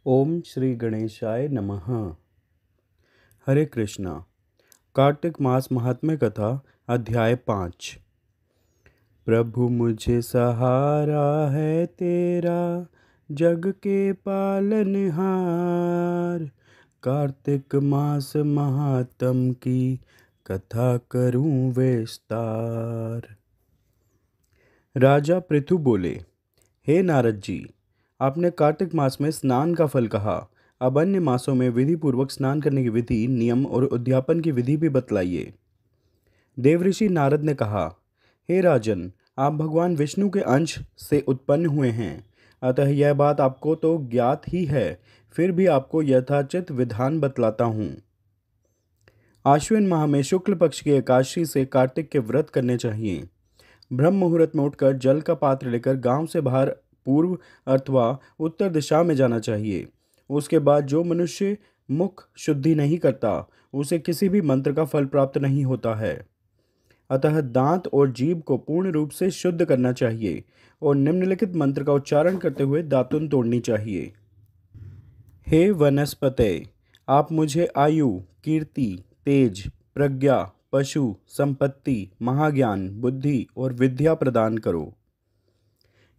ओम श्री गणेशाय नमः। हरे कृष्णा। कार्तिक मास महात्म्य कथा अध्याय 5। प्रभु मुझे सहारा है तेरा, जग के पालनहार। कार्तिक मास महात्म की कथा करूं विस्तार। राजा पृथु बोले, हे नारद जी, आपने कार्तिक मास में स्नान का फल कहा। अब अन्य मासों में विधि पूर्वक स्नान करने की विधि, नियम और उद्यापन की विधि भी बतलाइए। देवऋषि नारद ने कहा, हे राजन, आप भगवान विष्णु के अंश से उत्पन्न हुए हैं, अतः यह बात आपको तो ज्ञात ही है, फिर भी आपको यथाचित विधान बतलाता हूँ। आश्विन माह में शुक्ल पक्ष की एकादशी से कार्तिक के व्रत करने चाहिए। ब्रह्म मुहूर्त में उठकर जल का पात्र लेकर गांव से बाहर पूर्व अथवा उत्तर दिशा में जाना चाहिए। उसके बाद जो मनुष्य मुख शुद्धि नहीं करता, उसे किसी भी मंत्र का फल प्राप्त नहीं होता है। अतः दांत और जीभ को पूर्ण रूप से शुद्ध करना चाहिए और निम्नलिखित मंत्र का उच्चारण करते हुए दातुन तोड़नी चाहिए। हे वनस्पते, आप मुझे आयु, कीर्ति, तेज, प्रज्ञा, पशु, संपत्ति, महाज्ञान, बुद्धि और विद्या प्रदान करो।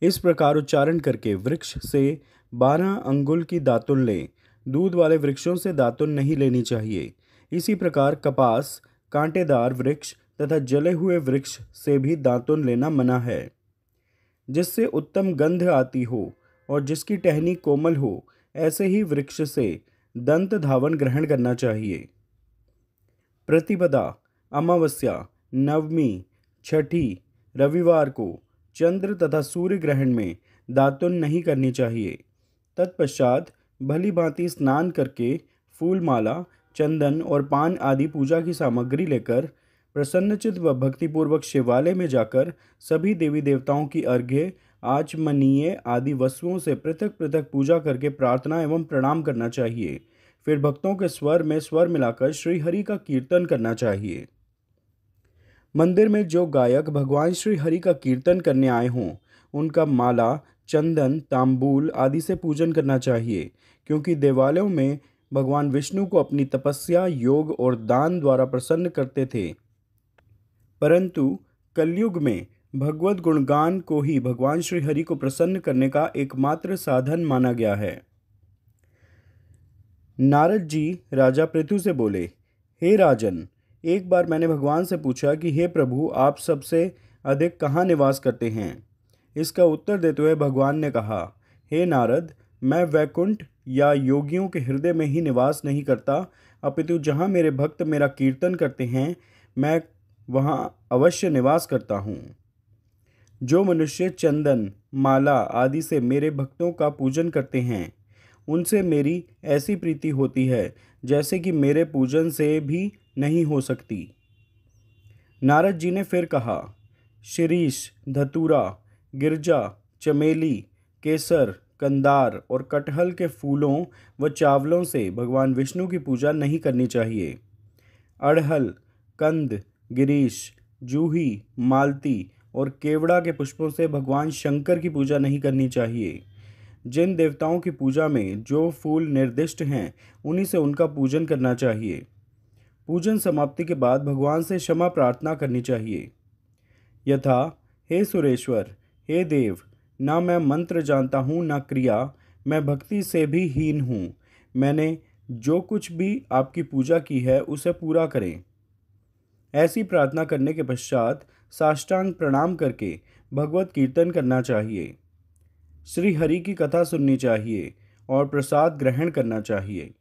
इस प्रकार उच्चारण करके वृक्ष से 12 अंगुल की दातुन लें। दूध वाले वृक्षों से दातुन नहीं लेनी चाहिए। इसी प्रकार कपास, कांटेदार वृक्ष तथा जले हुए वृक्ष से भी दातुन लेना मना है। जिससे उत्तम गंध आती हो और जिसकी टहनी कोमल हो, ऐसे ही वृक्ष से दंत धावन ग्रहण करना चाहिए। प्रतिपदा, अमावस्या, नवमी, छठी, रविवार को चंद्र तथा सूर्य ग्रहण में दातुन नहीं करनी चाहिए। तत्पश्चात भली भांति स्नान करके फूलमाला, चंदन और पान आदि पूजा की सामग्री लेकर प्रसन्नचित्त व भक्तिपूर्वक शिवालय में जाकर सभी देवी देवताओं की अर्घ्य, आचमनीय आदि वस्तुओं से पृथक पृथक पूजा करके प्रार्थना एवं प्रणाम करना चाहिए। फिर भक्तों के स्वर में स्वर मिलाकर श्री हरि का कीर्तन करना चाहिए। मंदिर में जो गायक भगवान श्री हरि का कीर्तन करने आए हों, उनका माला, चंदन, तांबूल आदि से पूजन करना चाहिए, क्योंकि देवालयों में भगवान विष्णु को अपनी तपस्या, योग और दान द्वारा प्रसन्न करते थे। परंतु कलयुग में भगवत गुणगान को ही भगवान श्री हरि को प्रसन्न करने का एकमात्र साधन माना गया है। नारद जी राजा पृथु से बोले, हे राजन, एक बार मैंने भगवान से पूछा कि हे प्रभु, आप सबसे अधिक कहाँ निवास करते हैं। इसका उत्तर देते हुए भगवान ने कहा, हे नारद, मैं वैकुंठ या योगियों के हृदय में ही निवास नहीं करता, अपितु जहाँ मेरे भक्त मेरा कीर्तन करते हैं, मैं वहाँ अवश्य निवास करता हूँ। जो मनुष्य चंदन, माला आदि से मेरे भक्तों का पूजन करते हैं, उनसे मेरी ऐसी प्रीति होती है जैसे कि मेरे पूजन से भी नहीं हो सकती। नारद जी ने फिर कहा, शिरीष, धतूरा, गिरजा, चमेली, केसर, कंदार और कटहल के फूलों व चावलों से भगवान विष्णु की पूजा नहीं करनी चाहिए। अड़हल, कंद, गिरीश, जूही, मालती और केवड़ा के पुष्पों से भगवान शंकर की पूजा नहीं करनी चाहिए। जिन देवताओं की पूजा में जो फूल निर्दिष्ट हैं, उन्हीं से उनका पूजन करना चाहिए। पूजन समाप्ति के बाद भगवान से क्षमा प्रार्थना करनी चाहिए। यथा, हे सुरेश्वर, हे देव, ना मैं मंत्र जानता हूँ ना क्रिया, मैं भक्ति से भी हीन हूँ। मैंने जो कुछ भी आपकी पूजा की है उसे पूरा करें। ऐसी प्रार्थना करने के पश्चात साष्टांग प्रणाम करके भगवत कीर्तन करना चाहिए। श्री हरि की कथा सुननी चाहिए और प्रसाद ग्रहण करना चाहिए।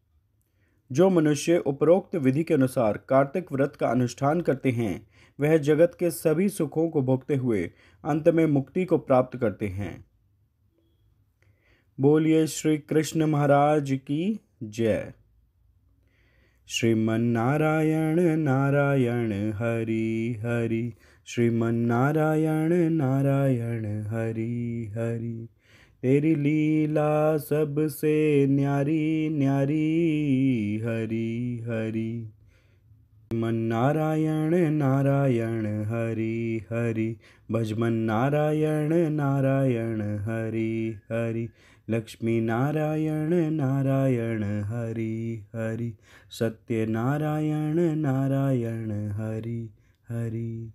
जो मनुष्य उपरोक्त विधि के अनुसार कार्तिक व्रत का अनुष्ठान करते हैं, वह जगत के सभी सुखों को भोगते हुए अंत में मुक्ति को प्राप्त करते हैं। बोलिए श्री कृष्ण महाराज की जय। श्रीमन नारायण नारायण हरि हरि, श्रीमन नारायण नारायण हरि हरि। तेरी लीला सबसे न्यारी न्यारी हरि हरि। मन नारायण नारायण हरि हरि, भजमन नारायण नारायण हरि हरि। लक्ष्मी नारायण नारायण हरि हरि, सत्य नारायण नारायण हरि हरि।